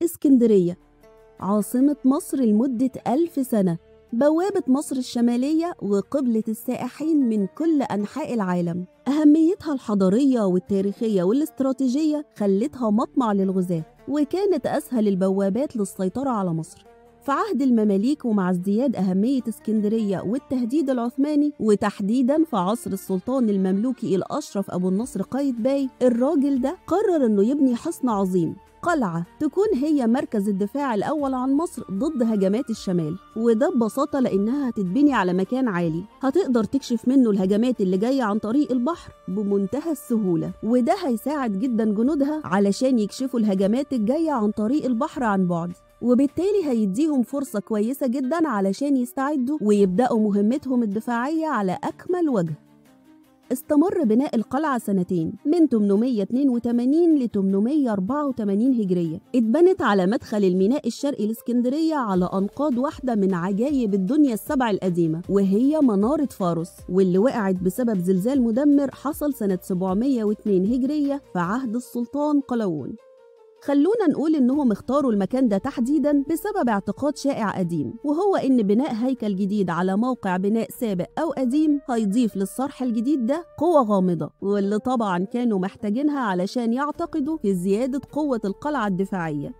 اسكندرية عاصمة مصر لمدة 1000 سنة، بوابة مصر الشمالية وقبلة السائحين من كل أنحاء العالم. أهميتها الحضارية والتاريخية والاستراتيجية خلتها مطمع للغزاة، وكانت أسهل البوابات للسيطرة على مصر. في عهد المماليك ومع ازدياد أهمية اسكندرية والتهديد العثماني، وتحديداً في عصر السلطان المملوكي الأشرف أبو النصر قايتباي، الراجل ده قرر إنه يبني حصن عظيم، قلعة تكون هي مركز الدفاع الأول عن مصر ضد هجمات الشمال. وده ببساطة لأنها هتتبني على مكان عالي هتقدر تكشف منه الهجمات اللي جاية عن طريق البحر بمنتهى السهولة، وده هيساعد جدا جنودها علشان يكشفوا الهجمات الجاية عن طريق البحر عن بعد، وبالتالي هيديهم فرصة كويسة جدا علشان يستعدوا ويبدأوا مهمتهم الدفاعية على أكمل وجه. استمر بناء القلعة سنتين، من 882 ل 884 هجرية. اتبنت على مدخل الميناء الشرقي لاسكندرية على أنقاض واحدة من عجائب الدنيا السبع القديمة، وهي منارة فاروس، واللي وقعت بسبب زلزال مدمر حصل سنة 702 هجرية في عهد السلطان قلاوون. خلونا نقول إنهم اختاروا المكان ده تحديداً بسبب اعتقاد شائع قديم، وهو إن بناء هيكل جديد على موقع بناء سابق أو قديم هيضيف للصرح الجديد ده قوة غامضة، واللي طبعاً كانوا محتاجينها علشان يعتقدوا في زيادة قوة القلعة الدفاعية.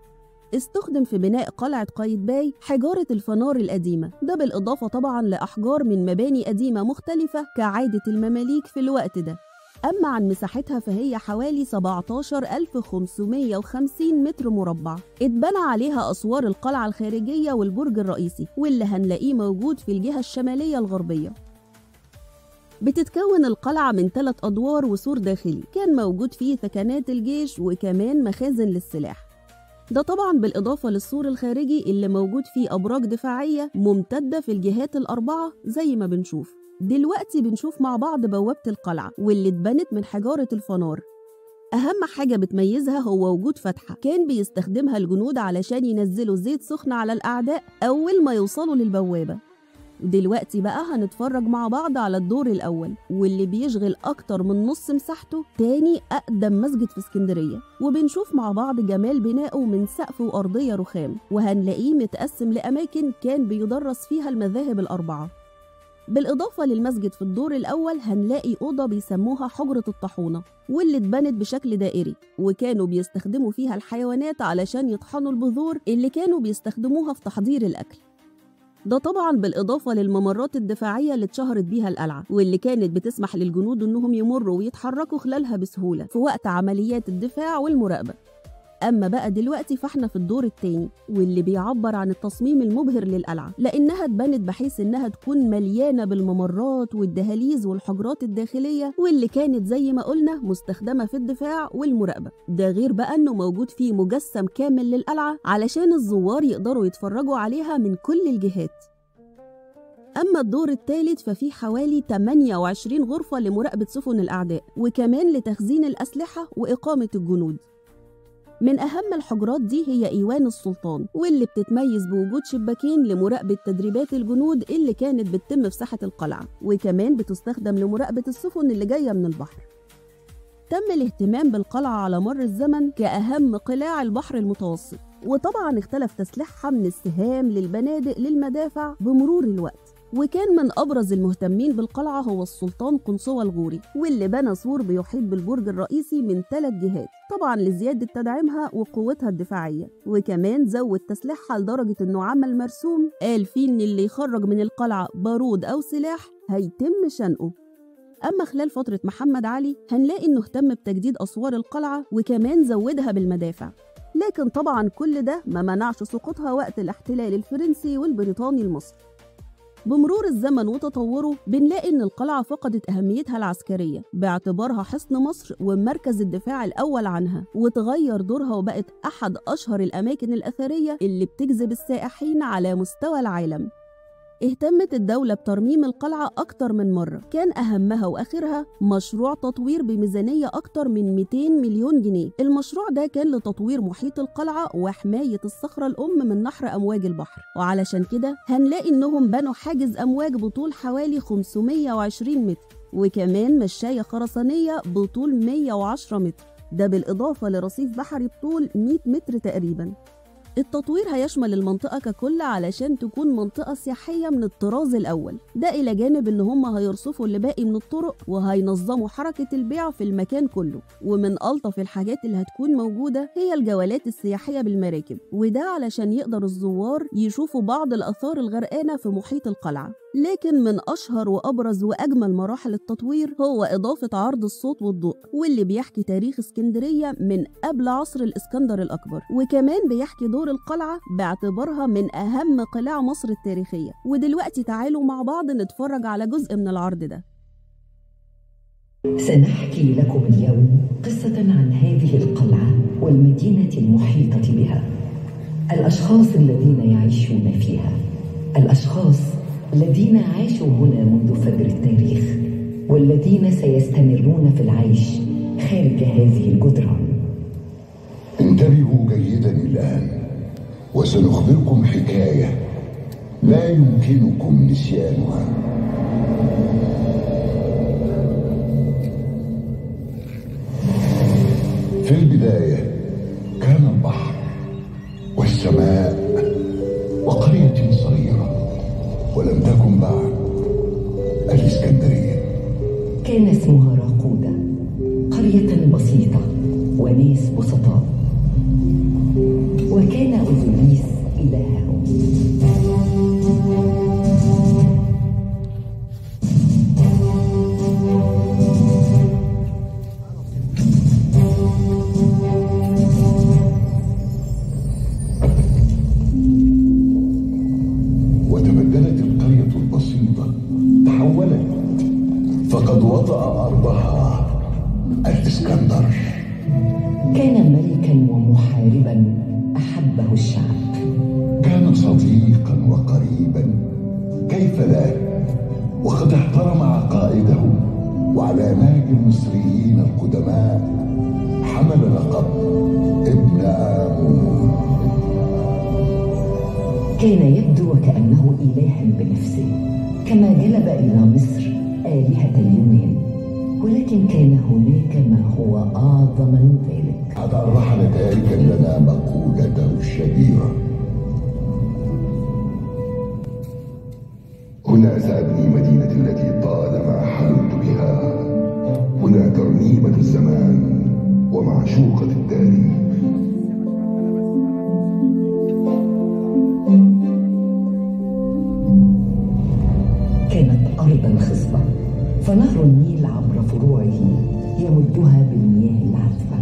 استخدم في بناء قلعة قايتباي حجارة الفنار القديمة، ده بالإضافة طبعاً لأحجار من مباني قديمة مختلفة كعادة المماليك في الوقت ده. أما عن مساحتها فهي حوالي 17550 متر مربع. اتبنى عليها أسوار القلعة الخارجية والبرج الرئيسي، واللي هنلاقيه موجود في الجهة الشمالية الغربية. بتتكون القلعة من 3 أدوار وسور داخلي كان موجود فيه ثكنات الجيش وكمان مخازن للسلاح، ده طبعا بالإضافة للسور الخارجي اللي موجود فيه أبراج دفاعية ممتدة في الجهات الأربعة زي ما بنشوف. دلوقتي بنشوف مع بعض بوابة القلعة واللي اتبنت من حجارة الفنار. أهم حاجة بتميزها هو وجود فتحة كان بيستخدمها الجنود علشان ينزلوا زيت سخن على الأعداء أول ما يوصلوا للبوابة. دلوقتي بقى هنتفرج مع بعض على الدور الأول، واللي بيشغل أكتر من نص مساحته، تاني أقدم مسجد في اسكندرية، وبنشوف مع بعض جمال بنائه من سقف وأرضية رخام، وهنلاقيه متقسم لأماكن كان بيدرس فيها المذاهب الأربعة. بالإضافة للمسجد في الدور الأول هنلاقي أوضة بيسموها حجرة الطاحونة، واللي اتبنت بشكل دائري، وكانوا بيستخدموا فيها الحيوانات علشان يطحنوا البذور اللي كانوا بيستخدموها في تحضير الأكل. ده طبعا بالإضافة للممرات الدفاعية اللي اتشهرت بيها القلعة، واللي كانت بتسمح للجنود إنهم يمروا ويتحركوا خلالها بسهولة في وقت عمليات الدفاع والمراقبة. أما بقى دلوقتي فاحنا في الدور التاني، واللي بيعبر عن التصميم المبهر للقلعة، لأنها اتبنت بحيث إنها تكون مليانة بالممرات والدهاليز والحجرات الداخلية، واللي كانت زي ما قلنا مستخدمة في الدفاع والمراقبة. ده غير بقى إنه موجود فيه مجسم كامل للقلعة علشان الزوار يقدروا يتفرجوا عليها من كل الجهات. أما الدور الثالث ففيه حوالي 28 غرفة لمراقبة سفن الأعداء، وكمان لتخزين الأسلحة وإقامة الجنود. من أهم الحجرات دي هي إيوان السلطان، واللي بتتميز بوجود شباكين لمراقبة تدريبات الجنود اللي كانت بتتم في ساحة القلعة، وكمان بتستخدم لمراقبة السفن اللي جاية من البحر. تم الاهتمام بالقلعة على مر الزمن كأهم قلاع البحر المتوسط، وطبعا اختلف تسليحها من السهام للبنادق للمدافع بمرور الوقت. وكان من أبرز المهتمين بالقلعة هو السلطان قنصوة الغوري، واللي بنى سور بيحيط بالبرج الرئيسي من 3 جهات، طبعا لزيادة تدعيمها وقوتها الدفاعية. وكمان زود تسليحها لدرجة إنه عمل مرسوم قال فيه إن اللي يخرج من القلعة بارود أو سلاح هيتم شنقه. أما خلال فترة محمد علي هنلاقي إنه اهتم بتجديد أسوار القلعة وكمان زودها بالمدافع، لكن طبعا كل ده ما منعش سقوطها وقت الاحتلال الفرنسي والبريطاني لمصر. بمرور الزمن وتطوره بنلاقي إن القلعة فقدت أهميتها العسكرية باعتبارها حصن مصر ومركز الدفاع الأول عنها، وتغير دورها وبقت أحد أشهر الأماكن الأثرية اللي بتجذب السائحين على مستوى العالم. اهتمت الدولة بترميم القلعة أكتر من مرة، كان أهمها وآخرها مشروع تطوير بميزانية أكتر من 200 مليون جنيه. المشروع ده كان لتطوير محيط القلعة وحماية الصخرة الأم من نحر أمواج البحر، وعلشان كده هنلاقي إنهم بنوا حاجز أمواج بطول حوالي 520 متر، وكمان مشاية خرسانية بطول 110 متر، ده بالإضافة لرصيف بحري بطول 100 متر تقريباً. التطوير هيشمل المنطقة ككل علشان تكون منطقة سياحية من الطراز الأول، ده إلى جانب إن هم هيرصفوا اللي باقي من الطرق وهينظموا حركة البيع في المكان كله. ومن ألطف الحاجات اللي هتكون موجودة هي الجولات السياحية بالمراكب، وده علشان يقدر الزوار يشوفوا بعض الآثار الغرقانة في محيط القلعة. لكن من أشهر وأبرز وأجمل مراحل التطوير هو إضافة عرض الصوت والضوء، واللي بيحكي تاريخ اسكندرية من قبل عصر الإسكندر الأكبر، وكمان بيحكي دور القلعة باعتبارها من أهم قلاع مصر التاريخية. ودلوقتي تعالوا مع بعض نتفرج على جزء من العرض ده. سنحكي لكم اليوم قصة عن هذه القلعة والمدينة المحيطة بها، الأشخاص الذين يعيشون فيها، الأشخاص الذين عاشوا هنا منذ فجر التاريخ، والذين سيستمرون في العيش خارج هذه الجدران. انتبهوا جيدا الآن، وسنخبركم حكاية لا يمكنكم نسيانها. في البداية كان البحر والسماء وقرية صغيرة، ولم تكن بعد الإسكندرية. كان اسمها راقودة، قرية بسيطة وناس بسطاء، وكان أوزوريس إلههم. وتبدلت القرية البسيطة، تحولت، فقد وطأ أرضها الإسكندر. كان ملكا ومحاربا أحبه الشعب، كان صديقا وقريبا، كيف لا، وقد احترم عقائده وعلامات المصريين القدماء، حمل لقب ابن آمون. كان يبدو وكأنه إلها بنفسه، كما جلب إلى مصر آلهة اليونان، ولكن كان هناك ما هو أعظم من ذلك. قد أرحل تاركا لنا مقولته الشهيرة: هنا سأبني مدينتي التي طالما حلمت بها، هنا ترنيمة الزمان ومعشوقة التاريخ. كانت أرضا خصبة، فنهر النيل عبر فروعه يمدها بالمياه العذبة.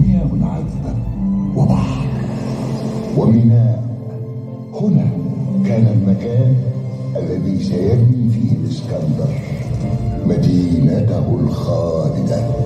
مياه عذبة وبحر وميناء. هنا كان المكان الذي سيبني فيه الإسكندر مدينته الخالدة.